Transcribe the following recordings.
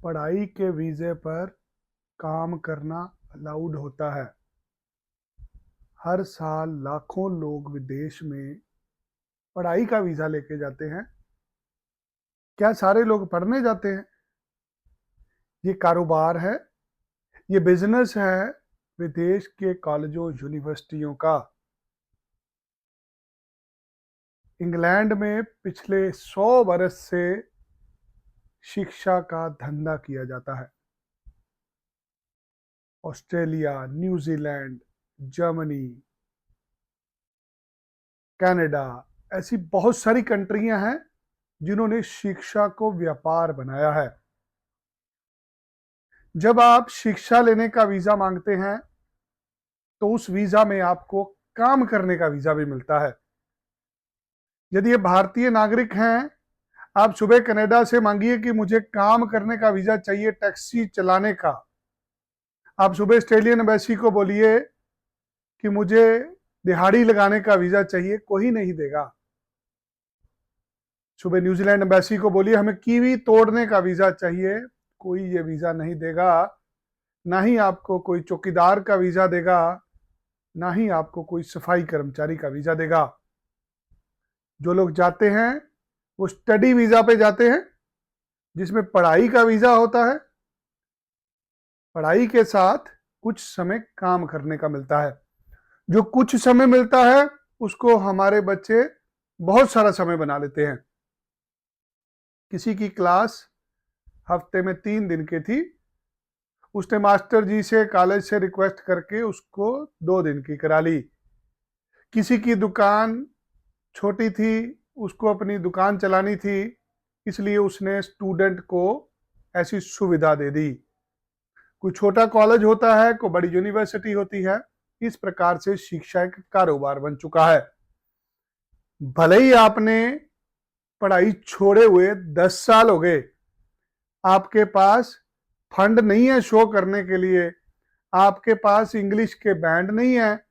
पढ़ाई के वीज़े पर काम करना अलाउड होता है। हर साल लाखों लोग विदेश में पढ़ाई का वीज़ा लेके जाते हैं। क्या सारे लोग पढ़ने जाते हैं? ये कारोबार है, ये बिजनेस है विदेश के कॉलेजों यूनिवर्सिटियों का। इंग्लैंड में पिछले 100 बरस से शिक्षा का धंधा किया जाता है। ऑस्ट्रेलिया, न्यूजीलैंड, जर्मनी, कनाडा, ऐसी बहुत सारी कंट्रियां हैं जिन्होंने शिक्षा को व्यापार बनाया है। जब आप शिक्षा लेने का वीजा मांगते हैं तो उस वीजा में आपको काम करने का वीजा भी मिलता है। यदि ये भारतीय नागरिक हैं, आप सुबह कनाडा से मांगिए कि मुझे काम करने का वीजा चाहिए, टैक्सी चलाने का। आप सुबह ऑस्ट्रेलियन एम्बेसी को बोलिए कि मुझे दिहाड़ी लगाने का वीजा चाहिए, कोई नहीं देगा। सुबह न्यूजीलैंड एम्बेसी को बोलिए हमें कीवी तोड़ने का वीजा चाहिए, कोई ये वीजा नहीं देगा। ना ही आपको कोई चौकीदार का वीजा देगा, ना ही आपको कोई सफाई कर्मचारी का वीजा देगा। जो लोग जाते हैं वो स्टडी वीजा पे जाते हैं, जिसमें पढ़ाई का वीजा होता है। पढ़ाई के साथ कुछ समय काम करने का मिलता है। जो कुछ समय मिलता है उसको हमारे बच्चे बहुत सारा समय बना लेते हैं। किसी की क्लास हफ्ते में 3 दिन की थी, उसने मास्टर जी से कॉलेज से रिक्वेस्ट करके उसको 2 दिन की करा ली। किसी की दुकान छोटी थी, उसको अपनी दुकान चलानी थी, इसलिए उसने स्टूडेंट को ऐसी सुविधा दे दी। कोई छोटा कॉलेज होता है, कोई बड़ी यूनिवर्सिटी होती है। इस प्रकार से शिक्षा एक कारोबार बन चुका है। भले ही आपने पढ़ाई छोड़े हुए 10 साल हो गए, आपके पास फंड नहीं है शो करने के लिए, आपके पास इंग्लिश के बैंड नहीं है,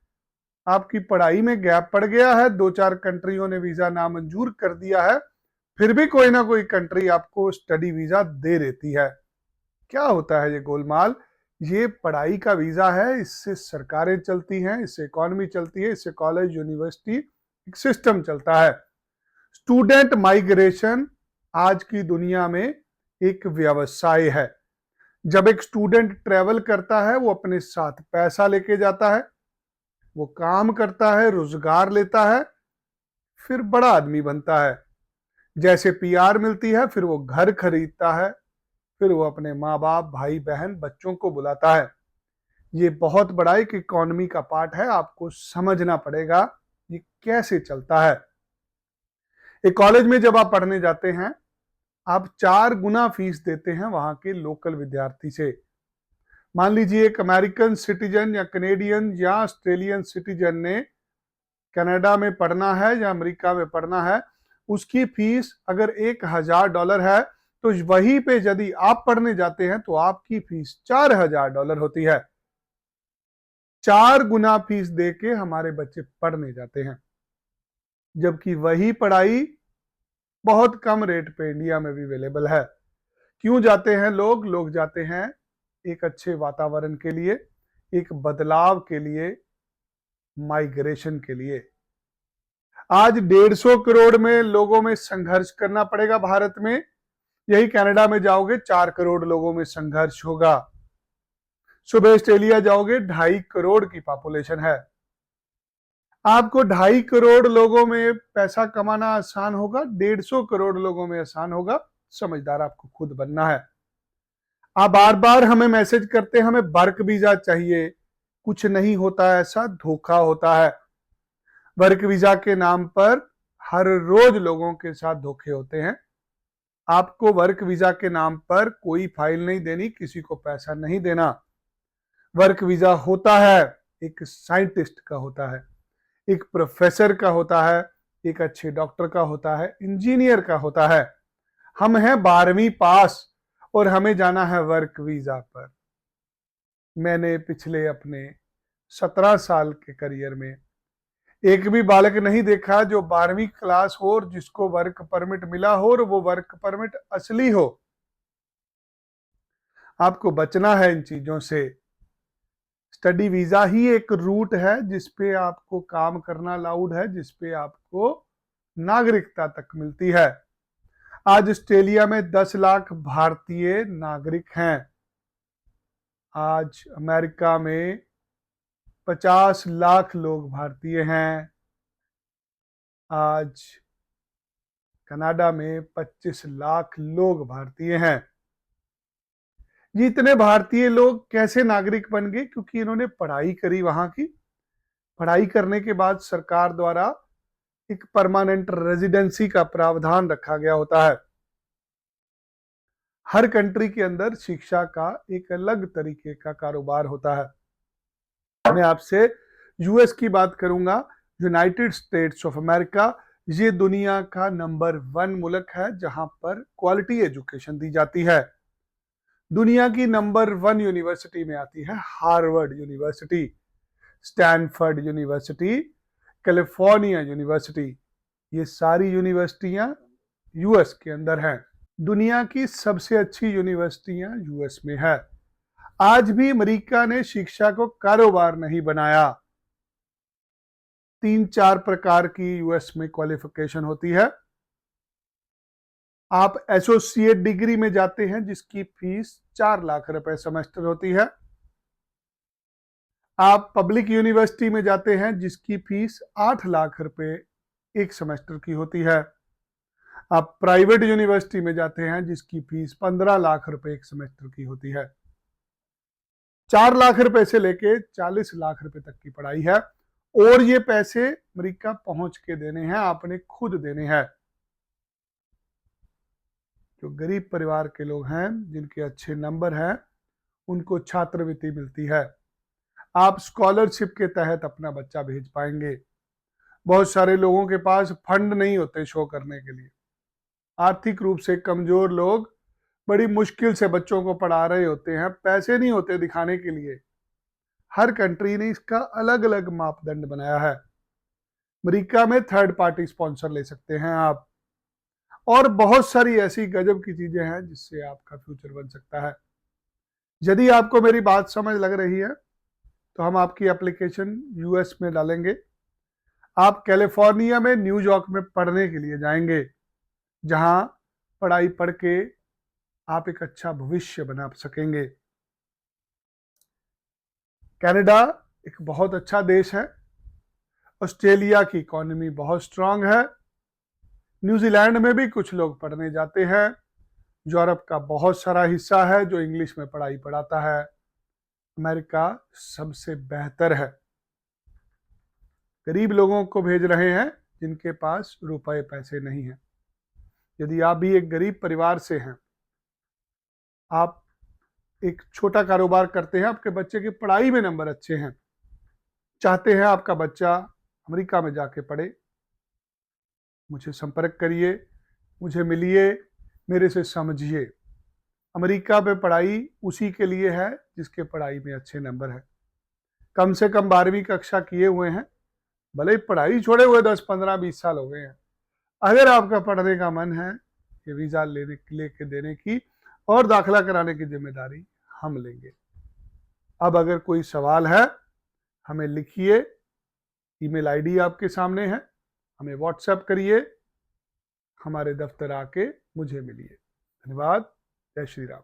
आपकी पढ़ाई में गैप पड़ गया है, 2-4 कंट्रियों ने वीजा नामंजूर कर दिया है, फिर भी कोई ना कोई कंट्री आपको स्टडी वीजा दे देती है। क्या होता है ये गोलमाल? ये पढ़ाई का वीजा है, इससे सरकारें चलती हैं, इससे इकोनॉमी चलती है, इससे कॉलेज यूनिवर्सिटी एक सिस्टम चलता है। स्टूडेंट माइग्रेशन आज की दुनिया में एक व्यवसाय है। जब एक स्टूडेंट ट्रेवल करता है वो अपने साथ पैसा लेके जाता है, वो काम करता है, रोजगार लेता है, फिर बड़ा आदमी बनता है। जैसे पीआर मिलती है फिर वो घर खरीदता है, फिर वो अपने माँ बाप, भाई बहन, बच्चों को बुलाता है। ये बहुत बड़ा एक इकोनॉमी का पार्ट है, आपको समझना पड़ेगा ये कैसे चलता है। एक कॉलेज में जब आप पढ़ने जाते हैं, आप 4 गुना फीस देते हैं वहां के लोकल विद्यार्थी से। मान लीजिए एक अमेरिकन सिटीजन या कनेडियन या ऑस्ट्रेलियन सिटीजन ने कनाडा में पढ़ना है या अमेरिका में पढ़ना है, उसकी फीस अगर $1,000 है, तो वहीं पे यदि आप पढ़ने जाते हैं तो आपकी फीस $4,000 होती है। 4 गुना फीस दे के हमारे बच्चे पढ़ने जाते हैं, जबकि वही पढ़ाई बहुत कम रेट पे इंडिया में भी अवेलेबल है। क्यों जाते हैं लोग? लोग जाते हैं एक अच्छे वातावरण के लिए, एक बदलाव के लिए, माइग्रेशन के लिए। आज 150 करोड़ में लोगों में संघर्ष करना पड़ेगा भारत में, यही कनाडा में जाओगे 4 करोड़ लोगों में संघर्ष होगा। सुबह ऑस्ट्रेलिया जाओगे 2.5 करोड़ की पॉपुलेशन है। आपको 2.5 करोड़ लोगों में पैसा कमाना आसान होगा, 150 करोड़ लोगों में आसान होगा? समझदार आपको खुद बनना है। आप बार बार हमें मैसेज करते हैं हमें वर्क वीजा चाहिए, कुछ नहीं होता ऐसा, धोखा होता है। वर्क वीजा के नाम पर हर रोज लोगों के साथ धोखे होते हैं। आपको वर्क वीजा के नाम पर कोई फाइल नहीं देनी, किसी को पैसा नहीं देना। वर्क वीजा होता है एक साइंटिस्ट का होता है, एक प्रोफेसर का होता है, एक अच्छे डॉक्टर का होता है, इंजीनियर का होता है। हम हैं 12वीं पास और हमें जाना है वर्क वीजा पर। मैंने पिछले अपने 17 साल के करियर में एक भी बालक नहीं देखा जो 12वीं क्लास हो और जिसको वर्क परमिट मिला हो और वो वर्क परमिट असली हो। आपको बचना है इन चीजों से। स्टडी वीजा ही एक रूट है जिसपे आपको काम करना अलाउड है, जिसपे आपको नागरिकता तक मिलती है। आज ऑस्ट्रेलिया में 10 लाख भारतीय नागरिक हैं। आज अमेरिका में 50 लाख लोग भारतीय हैं। आज कनाडा में 25 लाख लोग भारतीय हैं। ये इतने भारतीय लोग कैसे नागरिक बन गए? क्योंकि इन्होंने पढ़ाई करी वहां की। पढ़ाई करने के बाद सरकार द्वारा एक परमानेंट रेजिडेंसी का प्रावधान रखा गया होता है। हर कंट्री के अंदर शिक्षा का एक अलग तरीके का कारोबार होता है। मैं आपसे यूएस की बात करूंगा, यूनाइटेड स्टेट्स ऑफ अमेरिका। ये दुनिया का नंबर 1 मुल्क है जहां पर क्वालिटी एजुकेशन दी जाती है। दुनिया की नंबर 1 यूनिवर्सिटी में आती है Harvard university, Stanford university, California university. ये सारी यूनिवर्सिटियां यूएस के अंदर हैं। दुनिया की सबसे अच्छी यूनिवर्सिटियां यूएस में है। आज भी अमेरिका ने शिक्षा को कारोबार नहीं बनाया। 3-4 प्रकार की यूएस में क्वालिफिकेशन होती है। आप एसोसिएट डिग्री में जाते हैं जिसकी फीस 4 लाख रुपए सेमेस्टर होती है। आप पब्लिक यूनिवर्सिटी में जाते हैं जिसकी फीस 8 लाख रुपए एक सेमेस्टर की होती है। आप प्राइवेट यूनिवर्सिटी में जाते हैं जिसकी फीस 15 लाख रुपए एक सेमेस्टर की होती है। 4 लाख रुपए से लेके 40 लाख रुपए तक की पढ़ाई है। और ये पैसे अमेरिका पहुंच के देने हैं, आपने खुद देने हैं। जो गरीब परिवार के लोग हैं, जिनके अच्छे नंबर हैं, उनको छात्रवृत्ति मिलती है। आप स्कॉलरशिप के तहत अपना बच्चा भेज पाएंगे। बहुत सारे लोगों के पास फंड नहीं होते शो करने के लिए। आर्थिक रूप से कमजोर लोग बड़ी मुश्किल से बच्चों को पढ़ा रहे होते हैं, पैसे नहीं होते दिखाने के लिए। हर कंट्री ने इसका अलग अलग मापदंड बनाया है। अमेरिका में थर्ड पार्टी स्पॉन्सर ले सकते हैं आप, और बहुत सारी ऐसी गजब की चीजें हैं जिससे आपका फ्यूचर बन सकता है। यदि आपको मेरी बात समझ लग रही है तो हम आपकी एप्लीकेशन यूएस में डालेंगे। आप कैलिफोर्निया में न्यूयॉर्क में पढ़ने के लिए जाएंगे, जहां पढ़ाई पढ़ के आप एक अच्छा भविष्य बना सकेंगे। कनाडा एक बहुत अच्छा देश है। ऑस्ट्रेलिया की इकोनॉमी बहुत स्ट्रांग है। न्यूजीलैंड में भी कुछ लोग पढ़ने जाते हैं। यूरोप का बहुत सारा हिस्सा है जो इंग्लिश में पढ़ाई पढ़ाता है। अमेरिका सबसे बेहतर है। गरीब लोगों को भेज रहे हैं जिनके पास रुपए पैसे नहीं हैं। यदि आप भी एक गरीब परिवार से हैं, आप एक छोटा कारोबार करते हैं, आपके बच्चे की पढ़ाई में नंबर अच्छे हैं, चाहते हैं आपका बच्चा अमेरिका में जाके पढ़े, मुझे संपर्क करिए, मुझे मिलिए, मेरे से समझिए। अमेरिका में पढ़ाई उसी के लिए है जिसके पढ़ाई में अच्छे नंबर है। कम से कम 12वीं कक्षा किए हुए हैं, भले ही पढ़ाई छोड़े हुए 10, 15, 20 साल हो गए हैं। अगर आपका पढ़ने का मन है, ये वीजा लेके देने की और दाखिला कराने की जिम्मेदारी हम लेंगे। अब अगर कोई सवाल है, हमें लिखिए। ईमेल आईडी आपके सामने है, हमें व्हाट्सएप करिए, हमारे दफ्तर आके मुझे मिलिए। धन्यवाद। जय श्री राम।